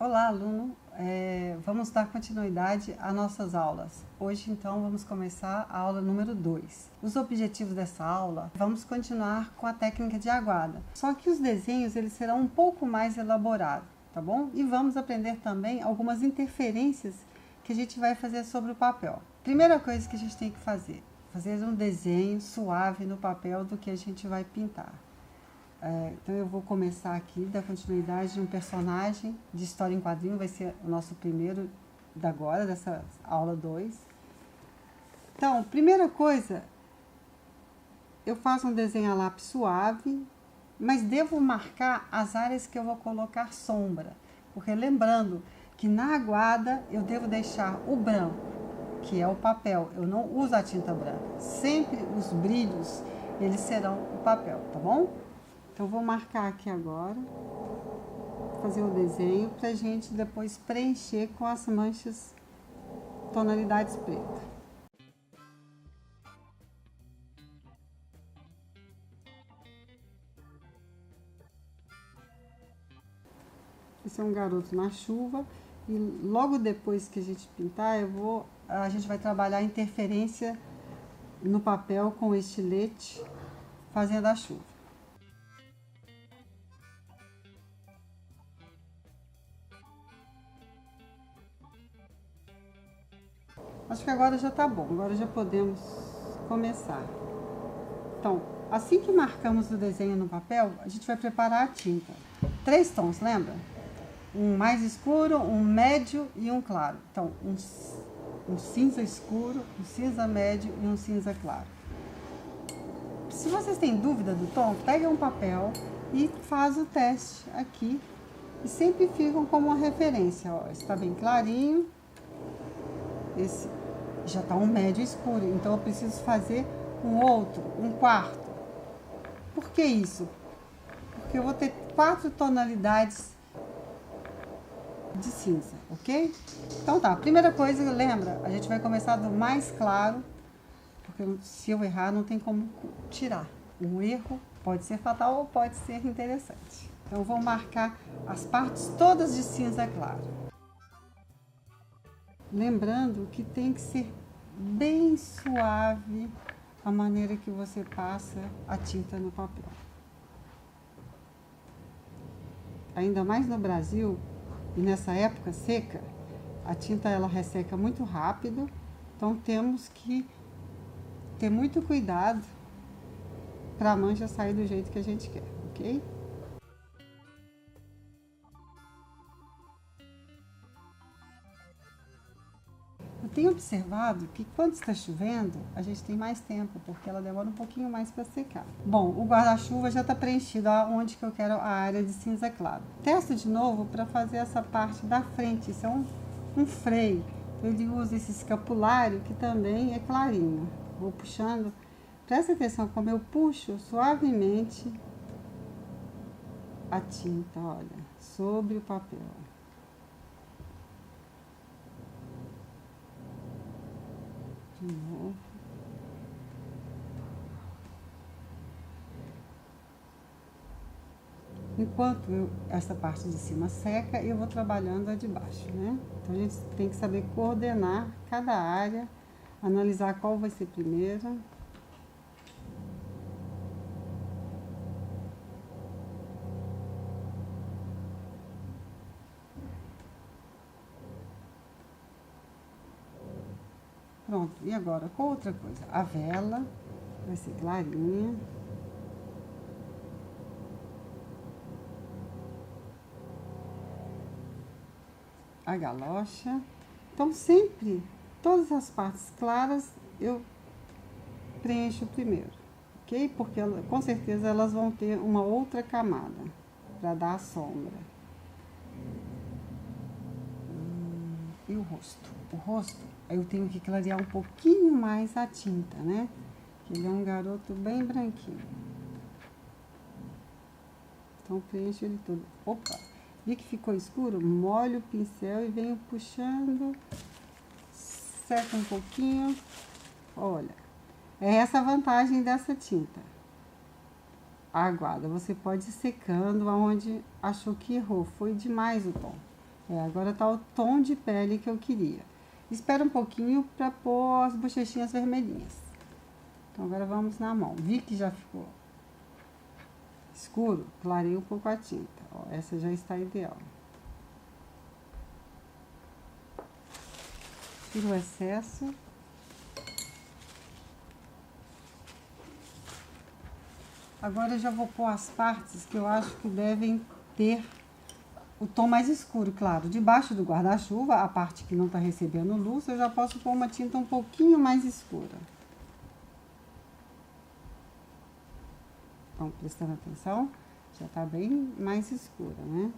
Olá, aluno! Vamos dar continuidade às nossas aulas. Hoje, então, vamos começar a aula número 2. Os objetivos dessa aula, vamos continuar com a técnica de aguada. Só que os desenhos, eles serão um pouco mais elaborados, tá bom? E vamos aprender também algumas interferências que a gente vai fazer sobre o papel. Primeira coisa que a gente tem que fazer um desenho suave no papel do que a gente vai pintar. Então eu vou começar aqui, dar continuidade de um personagem de história em quadrinho, vai ser o nosso primeiro dessa aula 2. Então, primeira coisa, eu faço um desenho a lápis suave, mas devo marcar as áreas que eu vou colocar sombra, porque lembrando que na aguada eu devo deixar o branco, que é o papel, eu não uso a tinta branca, sempre os brilhos, eles serão o papel, tá bom? Então, vou marcar aqui agora, fazer o desenho para a gente depois preencher com as manchas tonalidades pretas. Esse é um garoto na chuva e logo depois que a gente pintar, a gente vai trabalhar a interferência no papel com o estilete, fazendo a chuva. Acho que agora já tá bom, agora já podemos começar. Então, assim que marcamos o desenho no papel, a gente vai preparar a tinta. 3 tons, lembra? Um mais escuro, um médio e um claro. Então, um cinza escuro, um cinza médio e um cinza claro. Se vocês têm dúvida do tom, pega um papel e faz o teste aqui. E sempre ficam como uma referência. Ó, está bem clarinho. Esse já está um médio escuro, então eu preciso fazer um outro, um quarto. Por que isso? Porque eu vou ter 4 tonalidades de cinza, ok? Então tá, primeira coisa, lembra, a gente vai começar do mais claro, porque se eu errar não tem como tirar. Um erro pode ser fatal ou pode ser interessante. Então eu vou marcar as partes todas de cinza claro. Lembrando que tem que ser bem suave a maneira que você passa a tinta no papel. Ainda mais no Brasil, e nessa época seca, a tinta ela resseca muito rápido, então temos que ter muito cuidado para a mancha sair do jeito que a gente quer, ok? Eu tenho observado que quando está chovendo, a gente tem mais tempo, porque ela demora um pouquinho mais para secar. Bom, o guarda-chuva já está preenchido onde que eu quero a área de cinza claro. Testo de novo para fazer essa parte da frente, isso é um freio. Ele usa esse escapulário que também é clarinho. Vou puxando, presta atenção como eu puxo suavemente a tinta, olha, sobre o papel. De novo. Enquanto essa parte de cima seca, eu vou trabalhando a de baixo, né? Então, a gente tem que saber coordenar cada área, analisar qual vai ser primeiro. Pronto, e agora com outra coisa, a vela vai ser clarinha. A galocha. Então, sempre, todas as partes claras eu preencho primeiro, ok? Porque com certeza elas vão ter uma outra camada para dar a sombra. E o rosto? O rosto, eu tenho que clarear um pouquinho mais a tinta, né? Ele é um garoto bem branquinho. Então, preencho ele todo. Opa! Vi que ficou escuro? Molho o pincel e venho puxando. Seca um pouquinho. Olha, é essa a vantagem dessa tinta. A aguada, você pode ir secando aonde achou que errou. Foi demais o tom. Agora tá o tom de pele que eu queria. Espera um pouquinho para pôr as bochechinhas vermelhinhas. Então, agora vamos na mão. Vi que já ficou escuro, clarei um pouco a tinta. Ó, essa já está ideal. Tiro o excesso. Agora eu já vou pôr as partes que eu acho que devem ter o tom mais escuro, claro. Debaixo do guarda-chuva, a parte que não está recebendo luz, eu já posso pôr uma tinta um pouquinho mais escura. Então, prestando atenção, já está bem mais escura, né?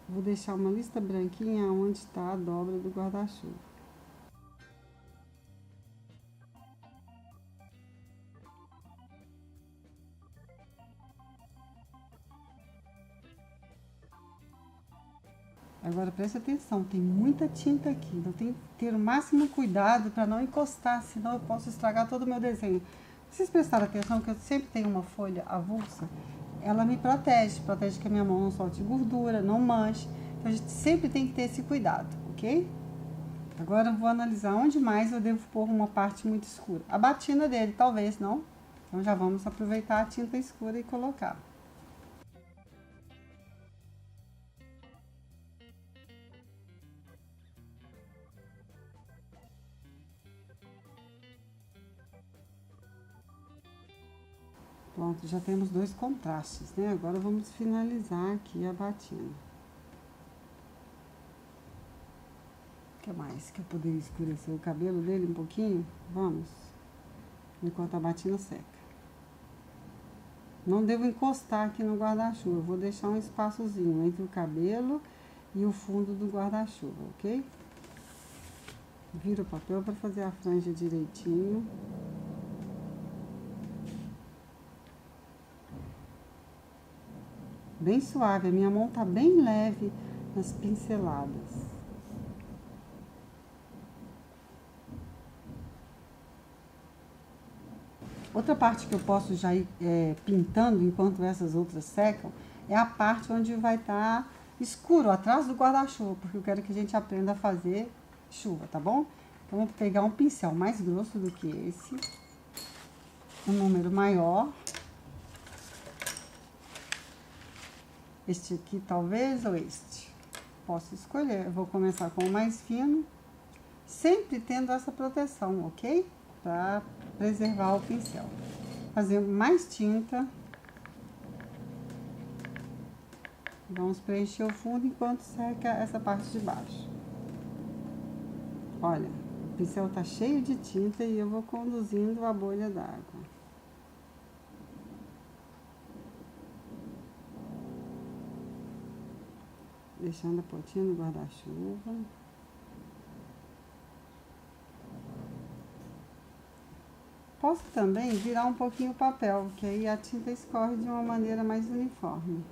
Vou deixar uma lista branquinha onde está a dobra do guarda-chuva. Agora preste atenção, tem muita tinta aqui, então tem que ter o máximo cuidado para não encostar, senão eu posso estragar todo o meu desenho. Vocês prestaram atenção que eu sempre tenho uma folha avulsa? Ela me protege que a minha mão não solte gordura, não manche. Então a gente sempre tem que ter esse cuidado, ok? Agora eu vou analisar onde mais eu devo pôr uma parte muito escura. A batina dele, talvez não. Então já vamos aproveitar a tinta escura e colocar. Pronto, já temos dois contrastes, né? Agora vamos finalizar aqui a batina. O que mais que eu poderia escurecer? O cabelo dele um pouquinho? Vamos. Enquanto a batina seca. Não devo encostar aqui no guarda-chuva. Vou deixar um espaçozinho entre o cabelo e o fundo do guarda-chuva, ok? Viro o papel para fazer a franja direitinho. Bem suave, a minha mão tá bem leve nas pinceladas. Outra parte que eu posso já ir pintando enquanto essas outras secam é a parte onde vai estar escuro, atrás do guarda-chuva, porque eu quero que a gente aprenda a fazer chuva, tá bom? Então, eu vou pegar um pincel mais grosso do que esse, um número maior. Este aqui talvez ou este. Posso escolher. Eu vou começar com o mais fino, sempre tendo essa proteção, ok? Para preservar o pincel. Fazer mais tinta. Vamos preencher o fundo enquanto seca essa parte de baixo. Olha, o pincel tá cheio de tinta e eu vou conduzindo a bolha d'água. Deixando a pontinha no guarda-chuva. Posso também virar um pouquinho o papel, que aí a tinta escorre de uma maneira mais uniforme.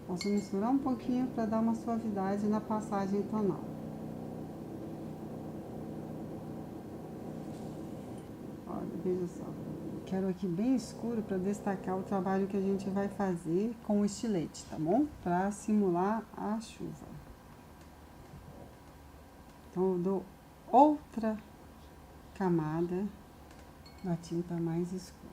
Posso misturar um pouquinho para dar uma suavidade na passagem tonal. Olha, veja só. Quero aqui bem escuro para destacar o trabalho que a gente vai fazer com o estilete, tá bom? Para simular a chuva. Então, eu dou outra camada da tinta mais escura.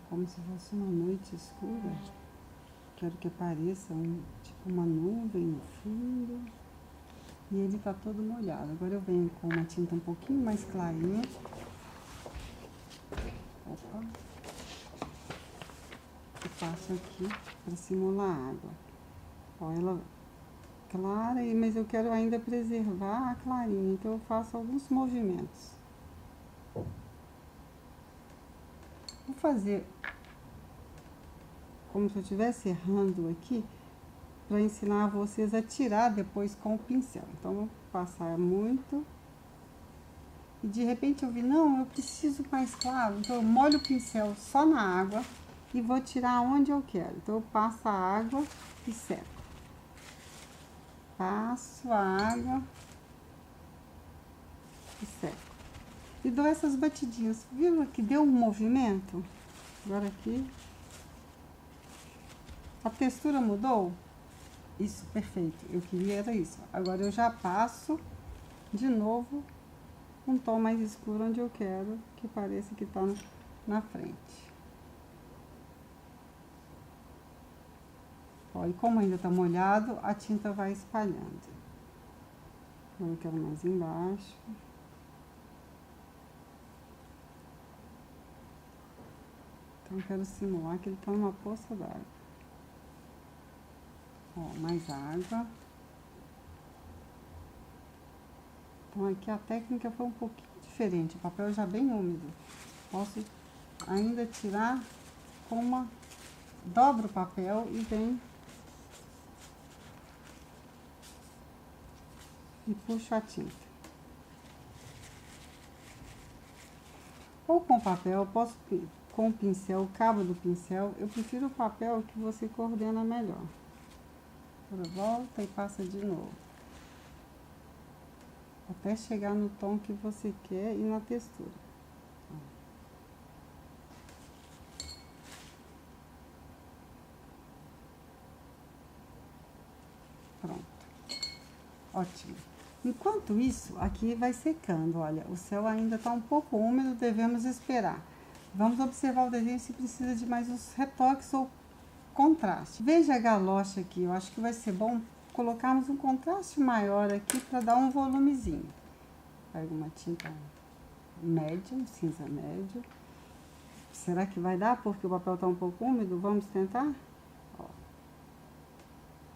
Como se fosse uma noite escura. Quero que apareça tipo uma nuvem no fundo. E ele tá todo molhado. Agora eu venho com uma tinta um pouquinho mais clarinha. Opa. E passo aqui para simular a água. Ó, ela clara, mas eu quero ainda preservar a clarinha. Então eu faço alguns movimentos. Vou fazer como se eu estivesse errando aqui, para ensinar vocês a tirar depois com o pincel. Então, vou passar muito. E de repente eu vi, não, eu preciso mais claro. Então, eu molho o pincel só na água e vou tirar onde eu quero. Então, eu passo a água e seco. Passo a água e seco. E dou essas batidinhas. Viu que deu um movimento? Agora aqui. A textura mudou? Isso, perfeito. Eu queria era isso. Agora eu já passo de novo um tom mais escuro onde eu quero que pareça que tá na frente. Ó, e como ainda tá molhado, a tinta vai espalhando. Agora eu quero mais embaixo. Então, eu quero simular que ele tá numa poça d'água. Ó, mais água. Então, aqui a técnica foi um pouquinho diferente. O papel já bem úmido. Posso ainda tirar com uma... Dobro o papel e vem... E puxo a tinta. Ou com papel, posso... Com o pincel, o cabo do pincel, eu prefiro o papel que você coordena melhor. Agora volta e passa de novo. Até chegar no tom que você quer e na textura. Pronto. Ótimo. Enquanto isso, aqui vai secando, olha, o céu ainda está um pouco úmido, devemos esperar. Vamos observar o desenho se precisa de mais uns retoques ou contraste. Veja a galocha aqui, eu acho que vai ser bom colocarmos um contraste maior aqui para dar um volumezinho. Pega uma tinta média, um cinza médio. Será que vai dar? Porque o papel está um pouco úmido, vamos tentar? Ó.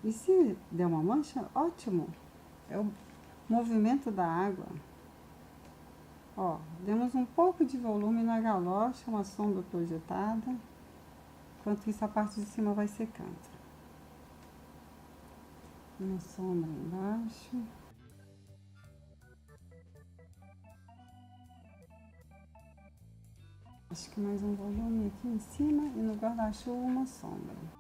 E se der uma mancha, ótimo. É o movimento da água. Ó, demos um pouco de volume na galocha, uma sombra projetada. Enquanto isso, a parte de cima vai secando. Uma sombra embaixo. Acho que mais um volume aqui em cima e no guarda-chuva uma sombra.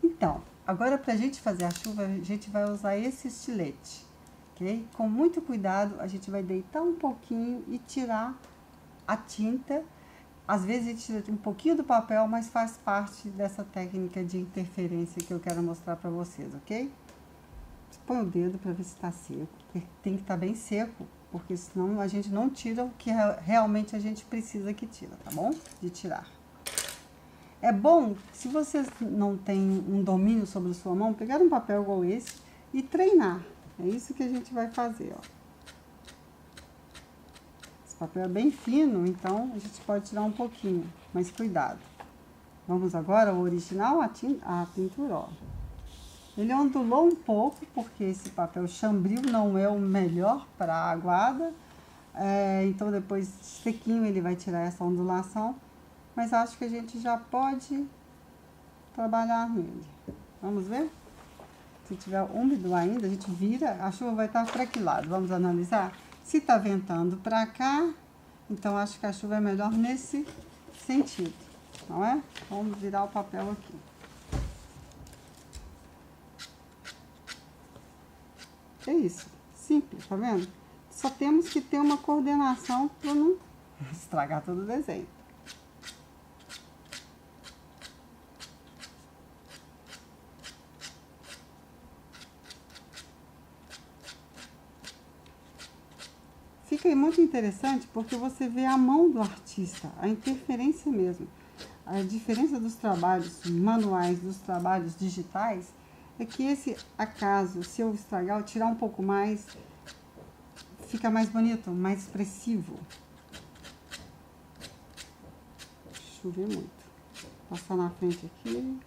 Então, agora pra gente fazer a chuva, a gente vai usar esse estilete, ok? Com muito cuidado, a gente vai deitar um pouquinho e tirar a tinta. Às vezes a gente tira um pouquinho do papel, mas faz parte dessa técnica de interferência que eu quero mostrar pra vocês, ok? Você põe o dedo pra ver se tá seco, porque tem que estar bem seco, porque senão a gente não tira o que realmente a gente precisa que tira, tá bom? De tirar. É bom, se vocês não têm um domínio sobre a sua mão, pegar um papel igual esse e treinar. É isso que a gente vai fazer, ó. Esse papel é bem fino, então a gente pode tirar um pouquinho, mas cuidado. Vamos agora ao original, a pintura, ó. Ele ondulou um pouco, porque esse papel chambril não é o melhor para a aguada. Então, depois, sequinho, ele vai tirar essa ondulação. Mas acho que a gente já pode trabalhar nele. Vamos ver? Se tiver úmido ainda, a gente vira, a chuva vai estar para que lado? Vamos analisar? Se tá ventando para cá, então acho que a chuva é melhor nesse sentido, não é? Vamos virar o papel aqui. É isso, simples, tá vendo? Só temos que ter uma coordenação para não estragar todo o desenho. Fica muito interessante porque você vê a mão do artista, a interferência mesmo. A diferença dos trabalhos manuais dos trabalhos digitais é que esse, acaso, se eu estragar ou tirar um pouco mais, fica mais bonito, mais expressivo. Chover muito. Passar na frente aqui.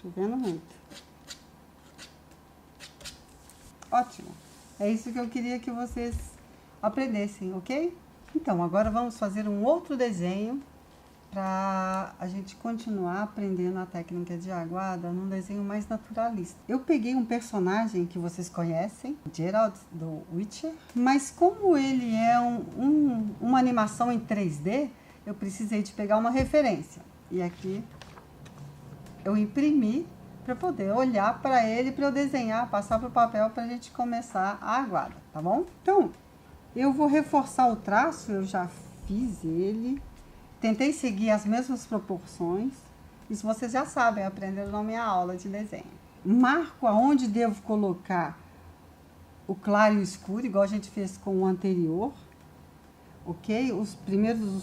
Chovendo muito. Ótimo. É isso que eu queria que vocês aprendessem, ok? Então, agora vamos fazer um outro desenho para a gente continuar aprendendo a técnica de aguada num desenho mais naturalista. Eu peguei um personagem que vocês conhecem, Geralt do Witcher, mas como ele é uma animação em 3D, eu precisei de pegar uma referência. E aqui eu imprimi para poder olhar para ele, para eu desenhar, passar para o papel para a gente começar a aguada, tá bom? Então, eu vou reforçar o traço, eu já fiz ele. Tentei seguir as mesmas proporções. Isso vocês já sabem, aprenderam na minha aula de desenho. Marco aonde devo colocar o claro e o escuro, igual a gente fez com o anterior. Ok? Os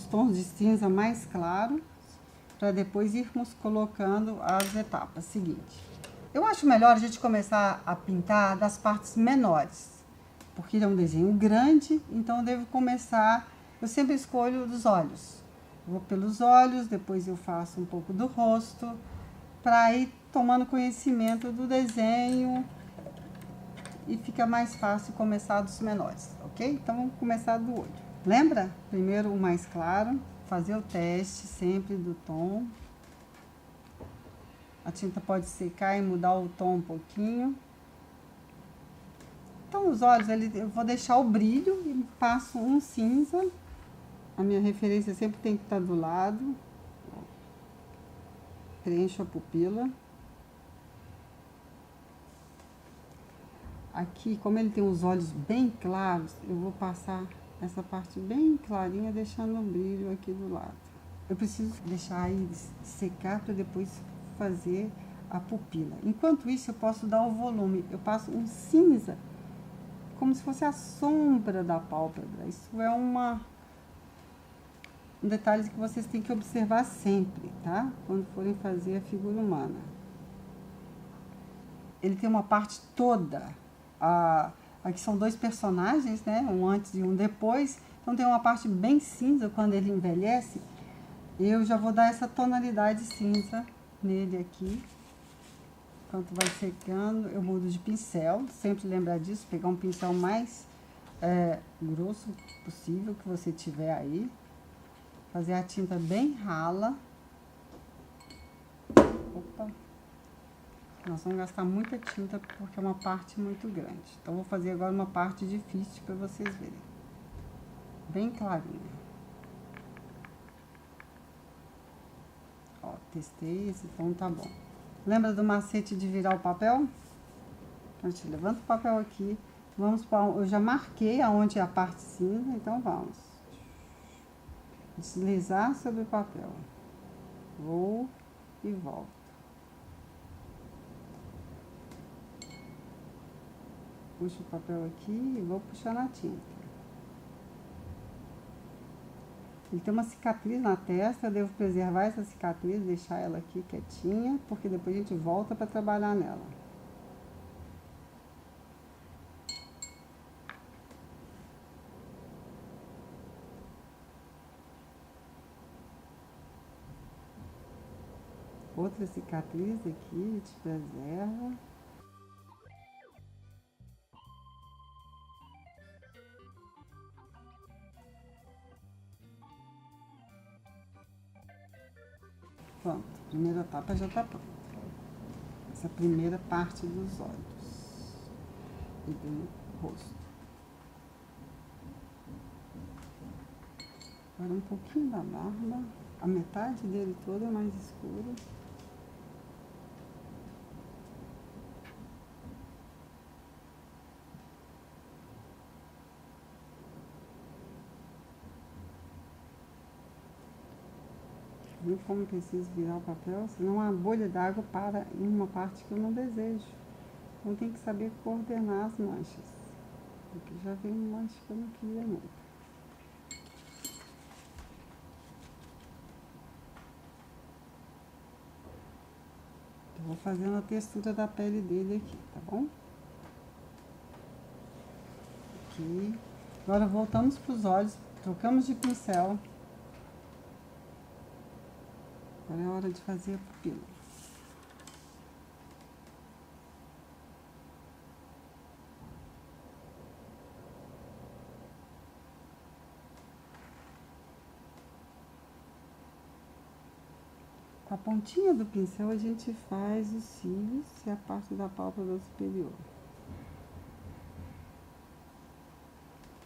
tons de cinza mais claros, para depois irmos colocando as etapas seguintes. Eu acho melhor a gente começar a pintar das partes menores, porque é um desenho grande, então eu devo começar, eu sempre escolho dos olhos. Vou pelos olhos, depois eu faço um pouco do rosto, para ir tomando conhecimento do desenho e fica mais fácil começar dos menores, ok? Então vamos começar do olho. Lembra? Primeiro o mais claro, fazer o teste sempre do tom. A tinta pode secar e mudar o tom um pouquinho. Então os olhos, eu vou deixar o brilho e passo um cinza. A minha referência sempre tem que estar do lado. Preencho a pupila. Aqui, como ele tem os olhos bem claros, eu vou passar essa parte bem clarinha, deixando o brilho aqui do lado. Eu preciso deixar ele secar para depois fazer a pupila. Enquanto isso, eu posso dar o volume. Eu passo um cinza, como se fosse a sombra da pálpebra. Isso é um detalhe que vocês têm que observar sempre, tá? Quando forem fazer a figura humana. Ele tem uma parte toda. Aqui são dois personagens, né? Um antes e um depois. Então tem uma parte bem cinza quando ele envelhece. Eu já vou dar essa tonalidade cinza nele aqui. Enquanto vai secando, eu mudo de pincel. Sempre lembrar disso, pegar um pincel mais grosso possível que você tiver aí. Fazer a tinta bem rala. Opa! Nós vamos gastar muita tinta porque é uma parte muito grande. Então, vou fazer agora uma parte difícil para vocês verem. Bem clarinha. Ó, testei, esse tom tá bom. Lembra do macete de virar o papel? Então, a gente levanta o papel aqui. Vamos para... Eu já marquei aonde é a parte cinza, então vamos. Deslizar sobre o papel. Vou e volto. Puxo o papel aqui e vou puxar na tinta. Ele tem uma cicatriz na testa, eu devo preservar essa cicatriz, deixar ela aqui quietinha, porque depois a gente volta para trabalhar nela. Outra cicatriz aqui, a gente preserva. Pronto, a primeira etapa já tá pronta. Essa primeira parte dos olhos e do rosto. Agora um pouquinho da barba. A metade dele todo é mais escuro. Viu como preciso virar o papel? Senão a bolha d'água para em uma parte que eu não desejo. Então tem que saber coordenar as manchas. Porque já veio uma mancha que eu não queria muito. Eu vou fazendo a textura da pele dele aqui, tá bom? Aqui. Agora voltamos para os olhos, trocamos de pincel. Agora é hora de fazer a pupila. Com a pontinha do pincel a gente faz os cílios e a parte da pálpebra superior.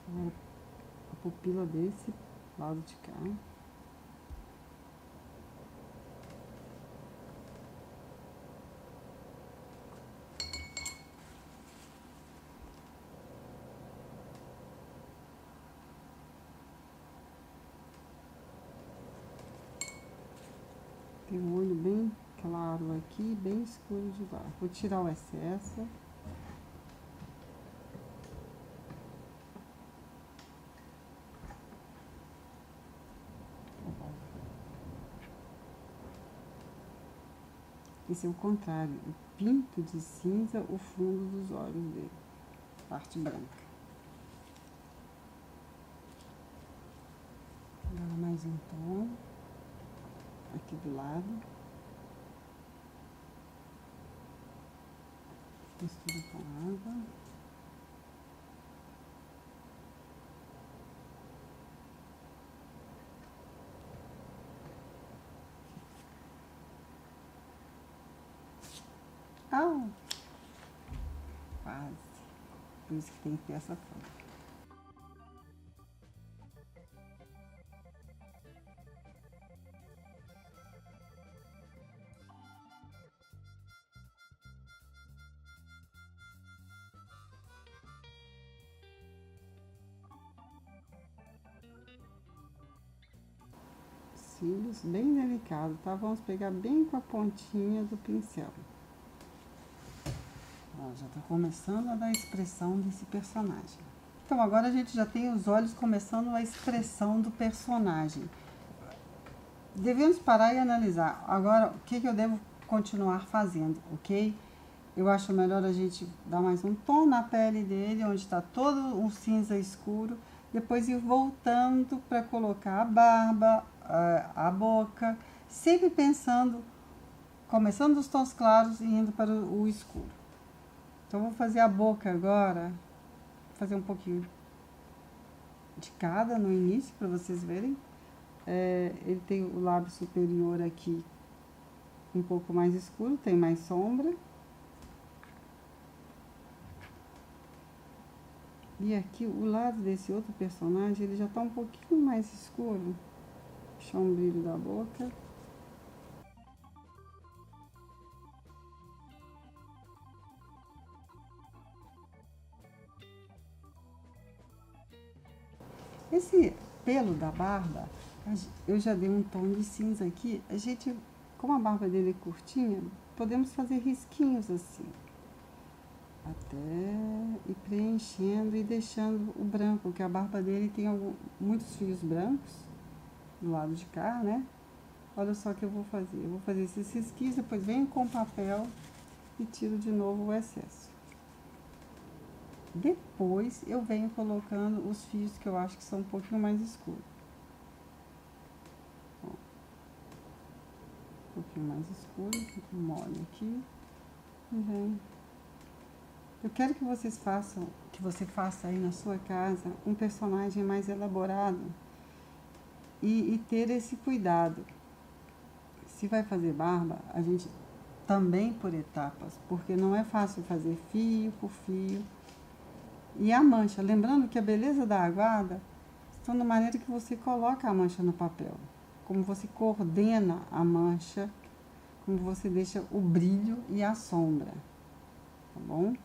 Agora, a pupila desse lado de cá. Tem um olho bem claro aqui, bem escuro de lá. Vou tirar o excesso. Esse é o contrário. Eu pinto de cinza o fundo dos olhos dele, parte branca. Agora mais um tom aqui do lado. Misturo com água. Ah, quase. Por isso que tem que ter essa forma. Cílios bem delicado, tá? Vamos pegar bem com a pontinha do pincel. Ó, já tá começando a dar expressão desse personagem. Então, agora a gente já tem os olhos começando a expressão do personagem. Devemos parar e analisar. Agora, o que eu devo continuar fazendo, ok? Eu acho melhor a gente dar mais um tom na pele dele, onde está todo um cinza escuro. Depois ir voltando para colocar a barba, a boca, sempre pensando, começando dos tons claros e indo para o escuro. Então, vou fazer a boca agora, fazer um pouquinho de cada no início, para vocês verem. Ele tem o lábio superior aqui um pouco mais escuro, tem mais sombra. E aqui, o lado desse outro personagem, ele já tá um pouquinho mais escuro. Deixar um brilho da boca. Esse pelo da barba, eu já dei um tom de cinza aqui. A gente, como a barba dele é curtinha, podemos fazer risquinhos assim. Até ir preenchendo e deixando o branco, porque a barba dele tem muitos fios brancos do lado de cá, né? Olha só o que eu vou fazer. Eu vou fazer esses risquinhos, depois venho com o papel e tiro de novo o excesso. Depois eu venho colocando os fios que eu acho que são um pouquinho mais escuros. Ó, um pouquinho mais escuro, molho aqui e venho. Eu quero que vocês façam, que você faça aí na sua casa um personagem mais elaborado e ter esse cuidado. Se vai fazer barba, a gente também por etapas, porque não é fácil fazer fio por fio. E a mancha, lembrando que a beleza da aguada está na maneira que você coloca a mancha no papel, como você coordena a mancha, como você deixa o brilho e a sombra, tá bom?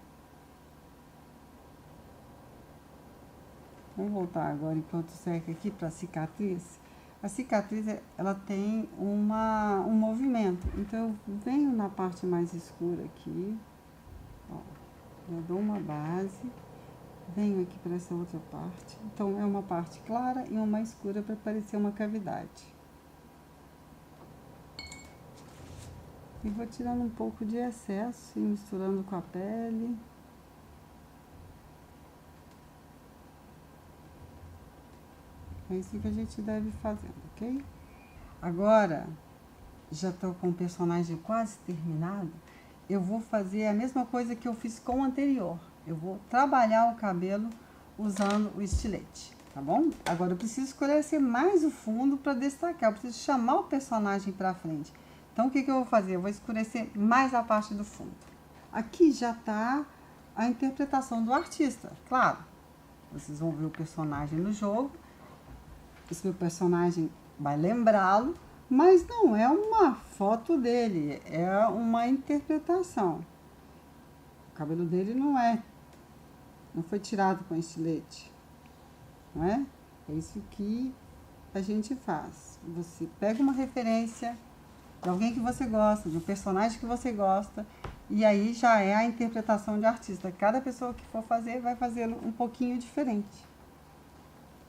Vamos voltar agora, enquanto seca aqui, para a cicatriz. A cicatriz, ela tem um movimento. Então, eu venho na parte mais escura aqui, ó, eu dou uma base, venho aqui para essa outra parte. Então, é uma parte clara e uma escura para parecer uma cavidade. E vou tirando um pouco de excesso e misturando com a pele. É isso que a gente deve fazendo, ok? Agora, já estou com o personagem quase terminado. Eu vou fazer a mesma coisa que eu fiz com o anterior. Eu vou trabalhar o cabelo usando o estilete, tá bom? Agora, eu preciso escurecer mais o fundo para destacar. Eu preciso chamar o personagem para frente. Então, o que eu vou fazer? Eu vou escurecer mais a parte do fundo. Aqui já está a interpretação do artista, claro. Vocês vão ver o personagem no jogo. Esse meu personagem vai lembrá-lo, mas não é uma foto dele, é uma interpretação. O cabelo dele não foi tirado com estilete, não é? É isso que a gente faz. Você pega uma referência de alguém que você gosta, de um personagem que você gosta, e aí já é a interpretação de artista. Cada pessoa que for fazer, vai fazê-lo um pouquinho diferente.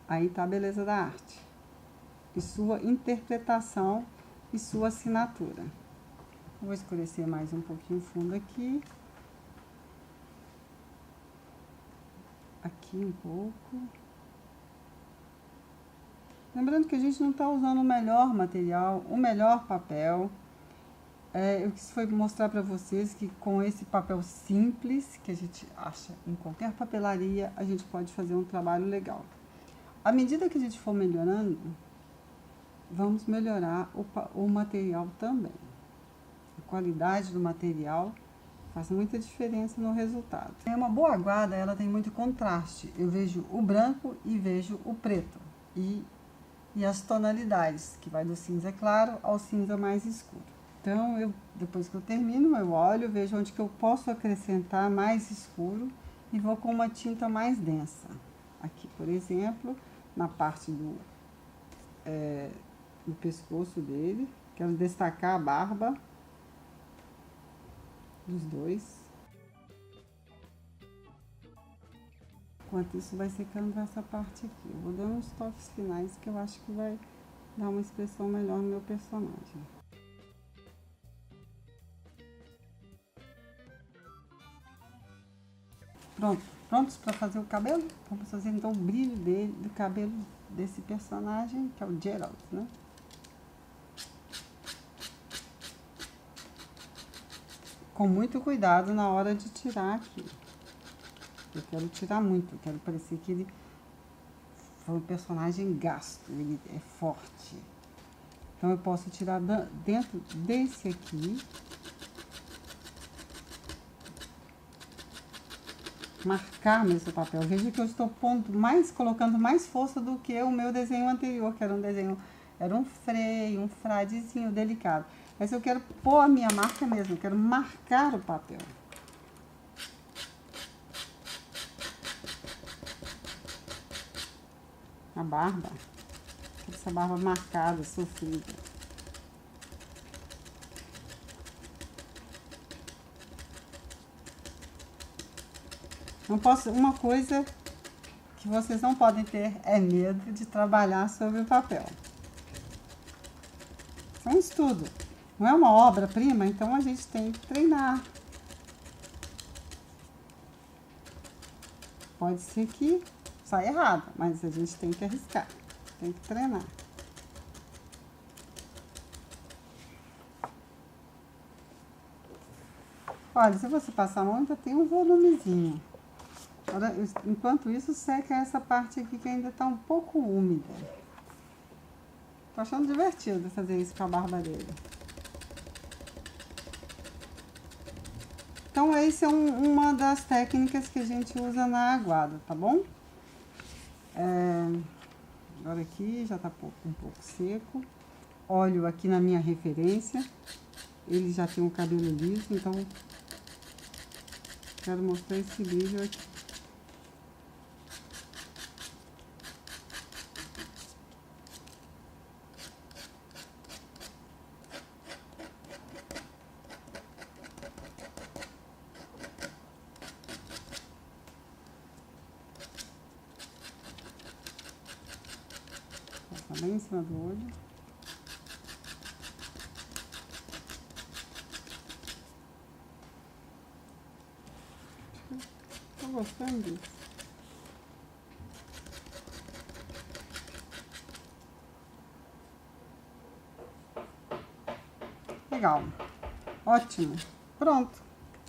Aí tá a beleza da arte. E sua interpretação e sua assinatura. Vou escurecer mais um pouquinho o fundo aqui. Aqui um pouco. Lembrando que a gente não está usando o melhor material, o melhor papel. Eu quis mostrar para vocês que com esse papel simples, que a gente acha em qualquer papelaria, a gente pode fazer um trabalho legal. À medida que a gente for melhorando, vamos melhorar o material também. A qualidade do material faz muita diferença no resultado. Uma boa aguada, ela tem muito contraste. Eu vejo o branco e vejo o preto. E as tonalidades, que vai do cinza claro ao cinza mais escuro. Então, depois que eu termino, eu olho, vejo onde que eu posso acrescentar mais escuro e vou com uma tinta mais densa. Aqui, por exemplo, na parte do pescoço dele, quero destacar a barba dos dois. Enquanto isso vai secando essa parte aqui. Eu vou dando uns toques finais que eu acho que vai dar uma expressão melhor no meu personagem. Prontos para fazer o cabelo? Vamos fazer então o brilho do cabelo desse personagem, que é o Geralt, né? Com muito cuidado na hora de tirar aqui. Eu quero tirar muito, eu quero parecer que ele foi um personagem gasto, ele é forte. Então, eu posso tirar dentro desse aqui. Marcar nesse papel. Veja que eu estou colocando mais força do que o meu desenho anterior, que era um desenho, era um freio, um fradezinho delicado. Mas eu quero pôr a minha marca mesmo, eu quero marcar o papel. A barba, essa barba marcada, sofrida. Uma coisa que vocês não podem ter é medo de trabalhar sobre o papel. É um estudo, não é uma obra-prima, então a gente tem que treinar. Pode ser que saia errado, mas a gente tem que arriscar, tem que treinar. Olha, se você passar a mão, ainda tem um volumezinho. Agora, enquanto isso, seca essa parte aqui que ainda está um pouco úmida. Tô achando divertido fazer isso com a barba dele. Então, essa é uma das técnicas que a gente usa na aguada, tá bom? Agora aqui já tá um pouco seco. Olho aqui na minha referência. Ele já tem um cabelo liso, então quero mostrar esse brilho aqui. Bem em cima do olho. Tô gostando disso. Legal. Ótimo. Pronto.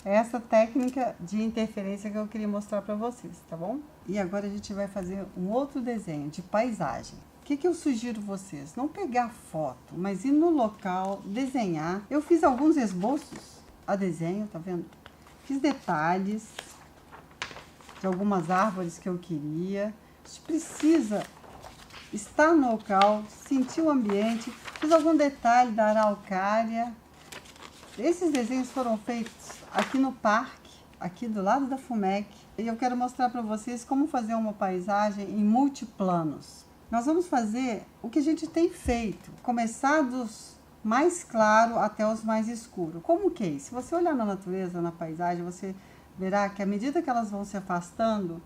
É essa técnica de interferência que eu queria mostrar para vocês, tá bom? E agora a gente vai fazer um outro desenho de paisagem. O que eu sugiro vocês? Não pegar foto, mas ir no local, desenhar. Eu fiz alguns esboços a desenho, tá vendo? Fiz detalhes de algumas árvores que eu queria. A gente precisa estar no local, sentir o ambiente. Fiz algum detalhe da araucária. Esses desenhos foram feitos aqui no parque, aqui do lado da FUMEC. E eu quero mostrar para vocês como fazer uma paisagem em multiplanos. Nós vamos fazer o que a gente tem feito, começar dos mais claros até os mais escuros. Como que é isso? Se você olhar na natureza, na paisagem, você verá que à medida que elas vão se afastando,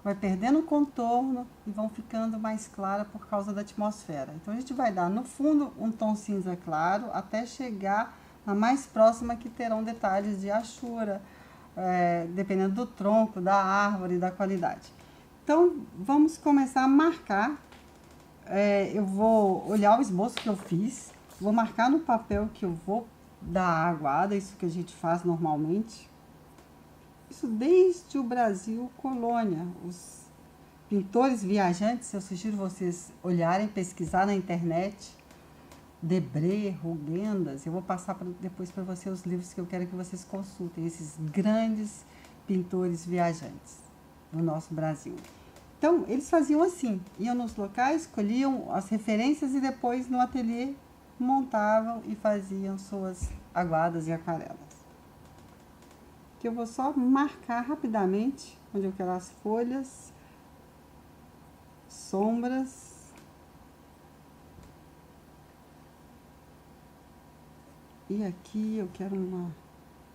vai perdendo o contorno e vão ficando mais claras por causa da atmosfera. Então a gente vai dar no fundo um tom cinza claro até chegar na mais próxima, que terão detalhes de achura, dependendo do tronco, da árvore, da qualidade. Então vamos começar a marcar. Eu vou olhar o esboço que eu fiz, vou marcar no papel que eu vou dar a aguada, isso que a gente faz normalmente. Isso desde o Brasil colônia. Os pintores viajantes, eu sugiro vocês olharem, pesquisar na internet. Debré, Rugendas, eu vou passar depois para vocês os livros que eu quero que vocês consultem, esses grandes pintores viajantes do nosso Brasil. Então, eles faziam assim, iam nos locais, escolhiam as referências e depois no ateliê montavam e faziam suas aguadas e aquarelas. Que eu vou só marcar rapidamente onde eu quero as folhas, sombras. E aqui eu quero uma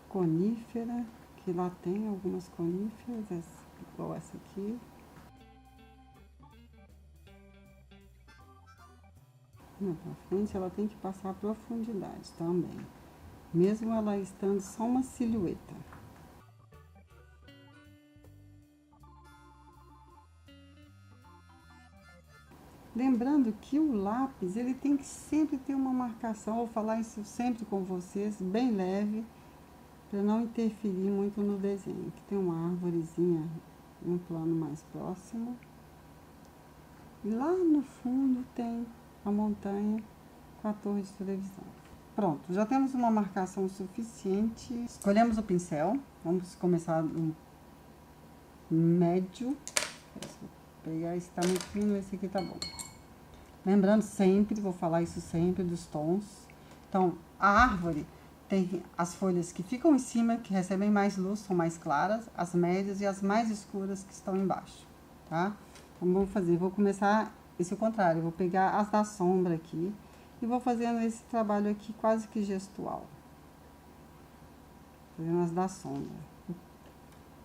conífera, que lá tem algumas coníferas, igual essa aqui. Na frente ela tem que passar a profundidade também, mesmo ela estando só uma silhueta. Lembrando que o lápis, ele tem que sempre ter uma marcação, vou falar isso sempre com vocês, bem leve, para não interferir muito no desenho. Aqui tem uma árvorezinha em um plano mais próximo. E lá no fundo tem a montanha com a torre de televisão. Pronto, já temos uma marcação suficiente. Escolhemos o pincel, vamos começar no médio. Vou pegar esse tá muito fino, esse aqui tá bom. Lembrando sempre, vou falar isso sempre, dos tons. Então, a árvore tem as folhas que ficam em cima, que recebem mais luz, são mais claras, as médias e as mais escuras que estão embaixo, tá? Então, vamos fazer, vou começar esse o contrário, vou pegar as da sombra aqui e vou fazendo esse trabalho aqui quase que gestual. Fazendo as da sombra.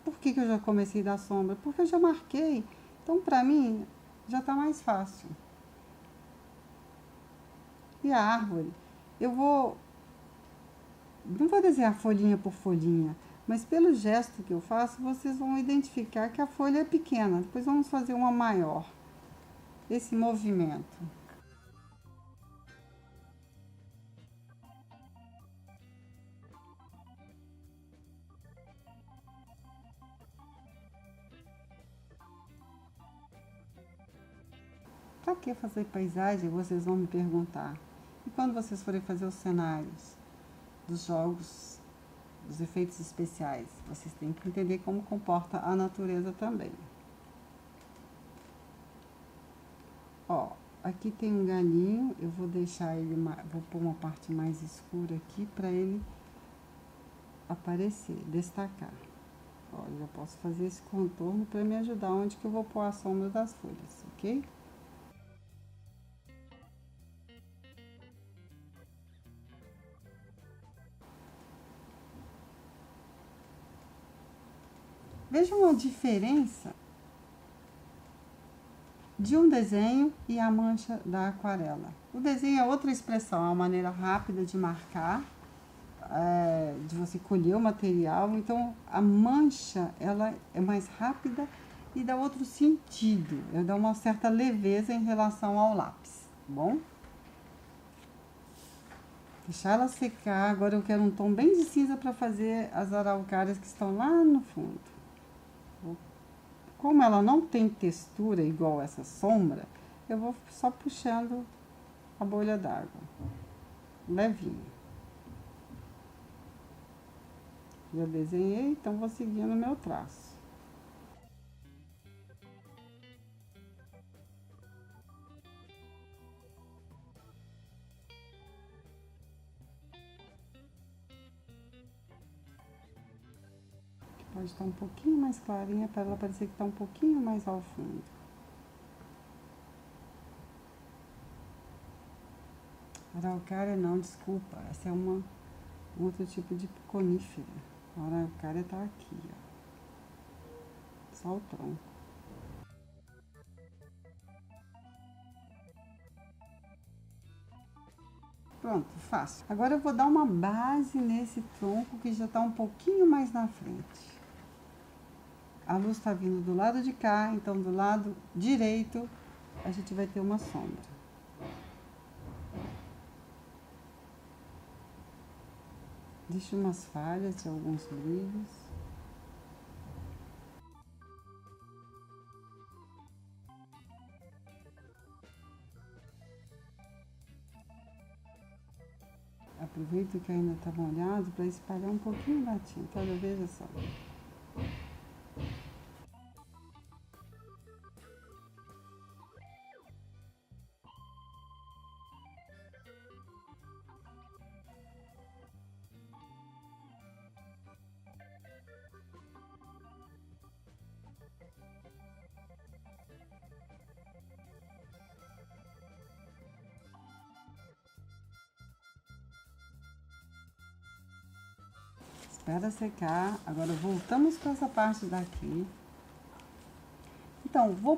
Por que eu já comecei da sombra? Porque eu já marquei, então pra mim já tá mais fácil. E a árvore, não vou desenhar folhinha por folhinha, mas pelo gesto que eu faço, vocês vão identificar que a folha é pequena. Depois vamos fazer uma maior. Esse movimento. Para que fazer paisagem? Vocês vão me perguntar. E quando vocês forem fazer os cenários dos jogos, dos efeitos especiais, vocês têm que entender como comporta a natureza também. Ó, aqui tem um galinho, eu vou deixar ele, vou pôr uma parte mais escura aqui para ele aparecer, destacar. Ó, eu já posso fazer esse contorno para me ajudar onde que eu vou pôr a sombra das folhas, ok? Vejam a diferença de um desenho e a mancha da aquarela. O desenho é outra expressão, é uma maneira rápida de marcar, de você colher o material. Então, a mancha, ela é mais rápida e dá outro sentido, dá uma certa leveza em relação ao lápis, tá bom? Deixar ela secar. Agora eu quero um tom bem de cinza para fazer as araucárias que estão lá no fundo. Como ela não tem textura igual essa sombra, eu vou só puxando a bolha d'água, levinho. Já desenhei, então vou seguindo o meu traço. Pode estar um pouquinho mais clarinha para ela parecer que está um pouquinho mais ao fundo. Araucária não, desculpa, essa é um outro tipo de conífera. A araucária tá aqui, ó. Só o tronco. Pronto, fácil. Agora eu vou dar uma base nesse tronco que já tá um pouquinho mais na frente. A luz tá vindo do lado de cá, então do lado direito a gente vai ter uma sombra. Deixa umas falhas de alguns brilhos. Aproveito que ainda está molhado para espalhar um pouquinho da tinta. Olha, veja só. Espera secar. Agora voltamos para essa parte daqui. Então, vou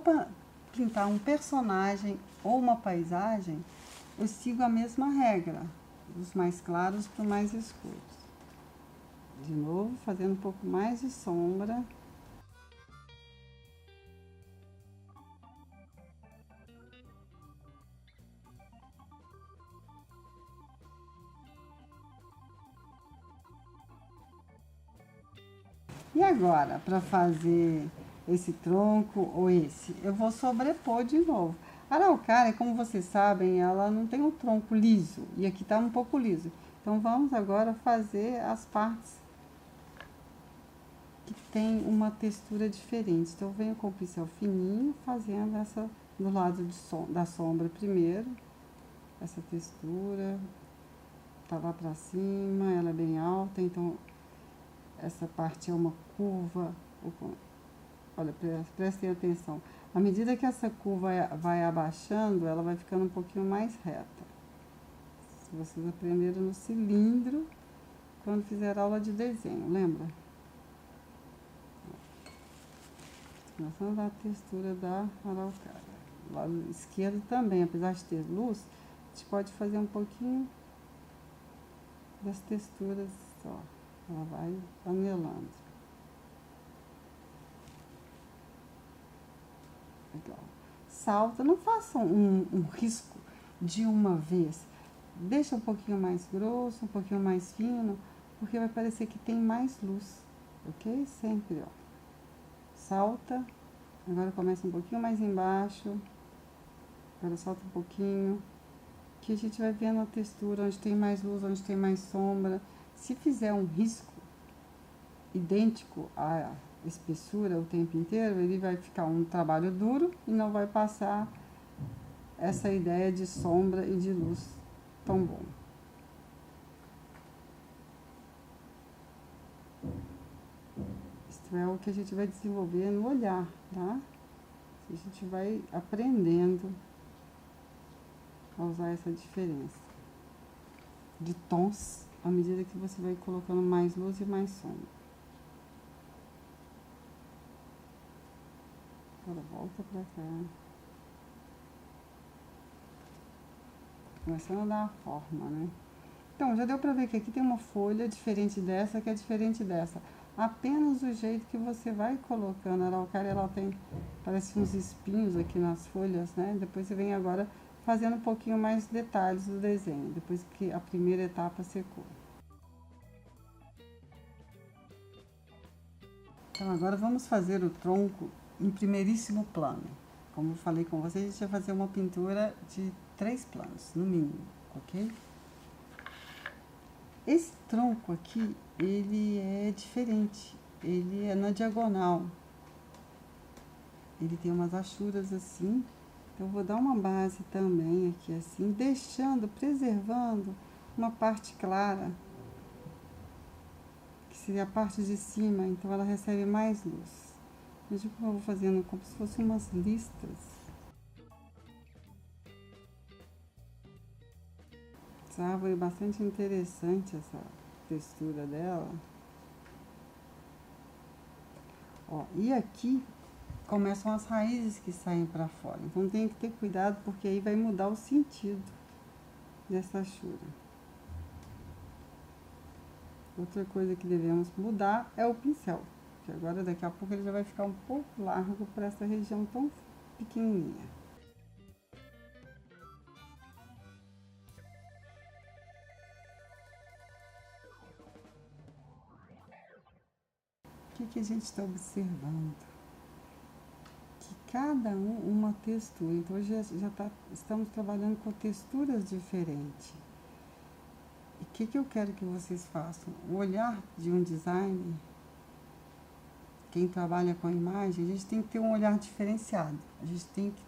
pintar um personagem ou uma paisagem, eu sigo a mesma regra, dos mais claros para os mais escuros. De novo, fazendo um pouco mais de sombra. E agora, para fazer esse tronco ou esse, eu vou sobrepor de novo. A araucária, como vocês sabem, ela não tem um tronco liso, e aqui tá um pouco liso. Então, vamos agora fazer as partes que tem uma textura diferente. Então, eu venho com o pincel fininho, fazendo essa do lado da sombra primeiro. Essa textura tá lá pra cima, ela é bem alta, então essa parte é uma curva. Olha, prestem atenção. À medida que essa curva vai abaixando, ela vai ficando um pouquinho mais reta. Se vocês aprenderam no cilindro, quando fizer aula de desenho, lembra? Começando a textura da araucária. Do lado esquerdo também, apesar de ter luz, a gente pode fazer um pouquinho das texturas, ó. Ela vai anelando. Legal. Salta, não façam um risco de uma vez. Deixa um pouquinho mais grosso, um pouquinho mais fino, porque vai parecer que tem mais luz, ok? Sempre, ó. Salta, agora começa um pouquinho mais embaixo, agora solta um pouquinho, que a gente vai vendo a textura, onde tem mais luz, onde tem mais sombra. Se fizer um risco idêntico à espessura o tempo inteiro, ele vai ficar um trabalho duro e não vai passar essa ideia de sombra e de luz tão bom. Isso é o que a gente vai desenvolver no olhar, tá? A gente vai aprendendo a usar essa diferença de tons à medida que você vai colocando mais luz e mais sombra. Agora volta pra cá. Começando a dar a forma, né? Então, já deu pra ver que aqui tem uma folha diferente dessa, que é diferente dessa. Apenas o jeito que você vai colocando. A araucária, ela tem, parece uns espinhos aqui nas folhas, né? Depois você vem agora fazendo um pouquinho mais detalhes do desenho, depois que a primeira etapa secou. Então, agora vamos fazer o tronco em primeiríssimo plano. Como eu falei com vocês, a gente vai fazer uma pintura de 3 planos, no mínimo, ok? Esse tronco aqui, ele é diferente, ele é na diagonal. Ele tem umas achuras assim, então eu vou dar uma base também aqui assim, deixando, preservando uma parte clara, que seria a parte de cima, então ela recebe mais luz. Veja como eu vou fazendo como se fossem umas listras. Essa árvore é bastante interessante, essa textura dela. Ó, e aqui começam as raízes que saem para fora. Então tem que ter cuidado, porque aí vai mudar o sentido dessa achura. Outra coisa que devemos mudar é o pincel, que agora daqui a pouco ele já vai ficar um pouco largo para essa região tão pequenininha. O que a gente está observando? Que cada uma textura. Então hoje estamos trabalhando com texturas diferentes. E o que eu quero que vocês façam? O olhar de um design, quem trabalha com a imagem, a gente tem que ter um olhar diferenciado. A gente tem que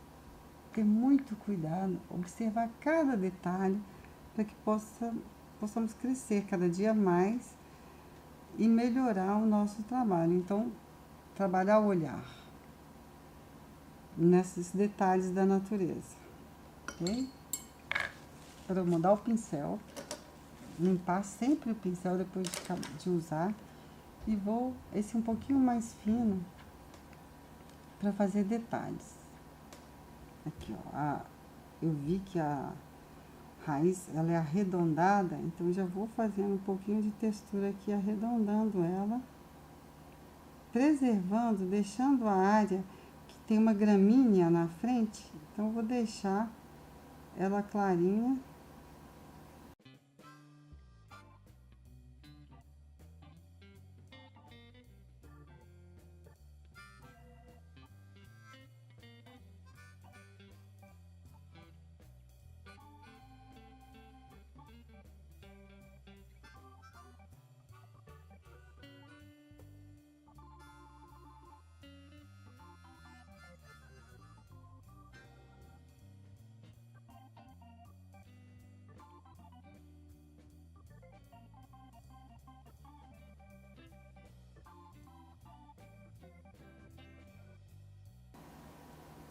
ter muito cuidado, observar cada detalhe para que possamos crescer cada dia mais e melhorar o nosso trabalho. Então, trabalhar o olhar nesses detalhes da natureza, ok? Para mudar o pincel, limpar sempre o pincel depois de usar, e vou esse um pouquinho mais fino para fazer detalhes. Aqui, ó, eu vi que a raiz ela é arredondada, então já vou fazendo um pouquinho de textura aqui, arredondando ela, preservando, deixando a área que tem uma gramínea na frente, então vou deixar ela clarinha.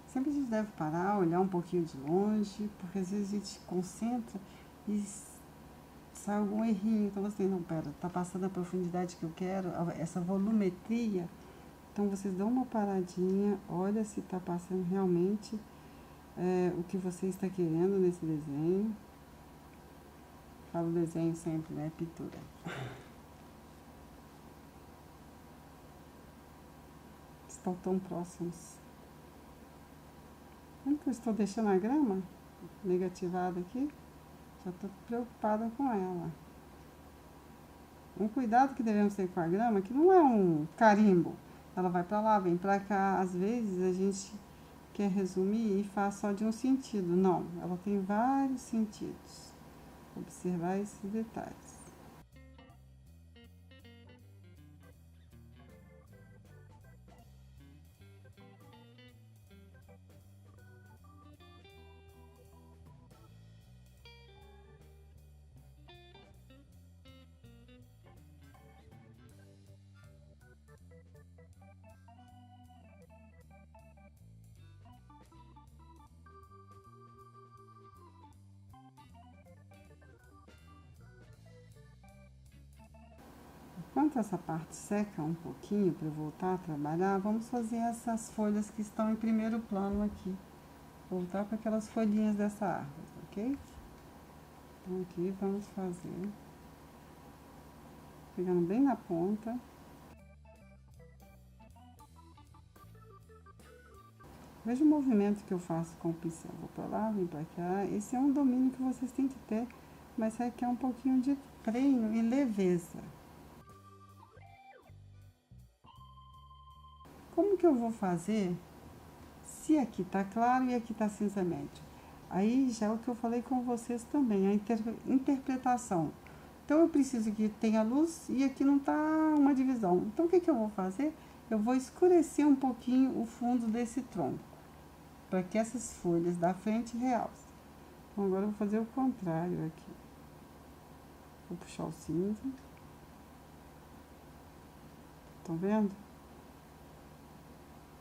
Sempre a gente deve parar, olhar um pouquinho de longe, porque às vezes a gente concentra e sai algum errinho. Então você, não, pera, tá passando a profundidade que eu quero, essa volumetria. Então vocês dão uma paradinha, olha se tá passando realmente o que você está querendo nesse desenho. Falo desenho sempre, né? Pintura. Estão tão próximos. Como que eu estou deixando a grama negativada aqui? Já estou preocupada com ela. Um cuidado que devemos ter com a grama, que não é um carimbo. Ela vai para lá, vem para cá. Às vezes a gente quer resumir e faz só de um sentido. Não, ela tem vários sentidos. Observar esses detalhes. Enquanto essa parte seca um pouquinho para eu voltar a trabalhar, vamos fazer essas folhas que estão em primeiro plano aqui. Voltar para aquelas folhinhas dessa árvore, ok? Então aqui vamos fazer, pegando bem na ponta. Veja o movimento que eu faço com o pincel. Vou para lá, vem para cá. Esse é um domínio que vocês têm que ter, mas requer um pouquinho de treino e leveza. Como que eu vou fazer se aqui tá claro e aqui tá cinza médio. Aí já é o que eu falei com vocês também, a interpretação. Então, eu preciso que tenha luz e aqui não tá uma divisão. Então, o que eu vou fazer? Eu vou escurecer um pouquinho o fundo desse tronco, para que essas folhas da frente realcem. Então, agora eu vou fazer o contrário aqui. Vou puxar o cinza. Estão vendo?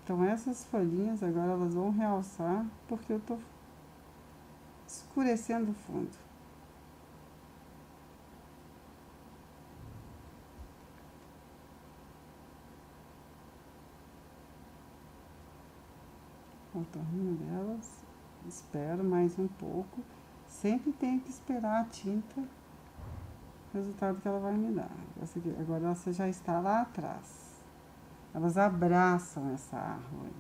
Então, essas folhinhas agora elas vão realçar, porque eu tô escurecendo o fundo. Contorno delas, espero mais um pouco. Sempre tenho que esperar a tinta, o resultado que ela vai me dar. Essa aqui, agora ela já está lá atrás. Elas abraçam essa árvore.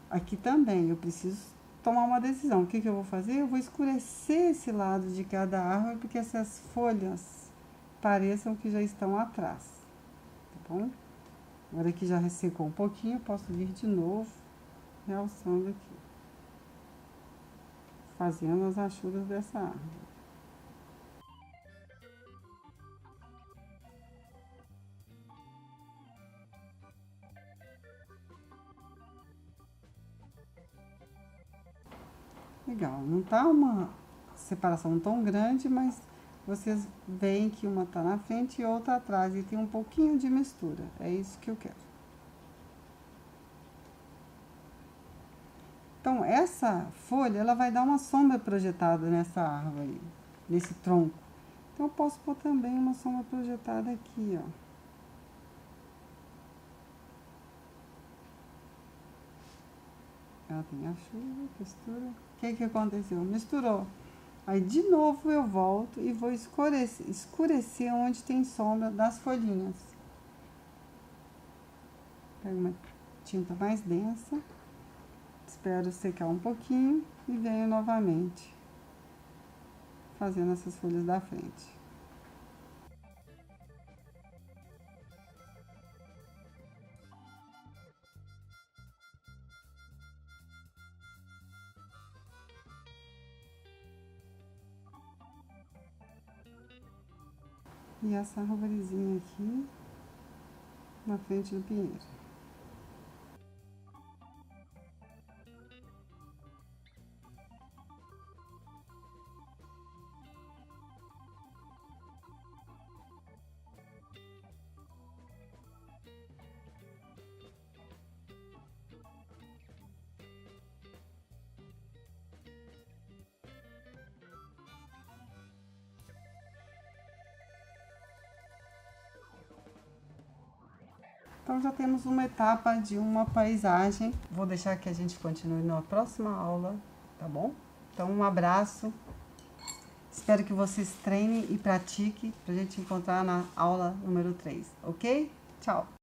Aqui também eu preciso tomar uma decisão. O que eu vou fazer? Eu vou escurecer esse lado de cada árvore, porque essas folhas pareçam que já estão atrás, tá bom? Agora que já ressecou um pouquinho, eu posso vir de novo, realçando aqui, fazendo as rachuras dessa árvore. Legal, não tá uma separação tão grande, mas vocês veem que uma tá na frente e outra atrás, e tem um pouquinho de mistura, é isso que eu quero. Então, essa folha, ela vai dar uma sombra projetada nessa árvore, nesse tronco. Então, eu posso pôr também uma sombra projetada aqui, ó. Ela tem a chuva, textura. O que aconteceu? Misturou. Aí, de novo, eu volto e vou escurecer onde tem sombra das folhinhas. Pego uma tinta mais densa. Espero secar um pouquinho e venho novamente fazendo essas folhas da frente. E essa arvorezinha aqui na frente do pinheiro. Então, já temos uma etapa de uma paisagem. Vou deixar que a gente continue na próxima aula, tá bom? Então, um abraço. Espero que vocês treinem e pratiquem pra gente encontrar na aula número 3, ok? Tchau!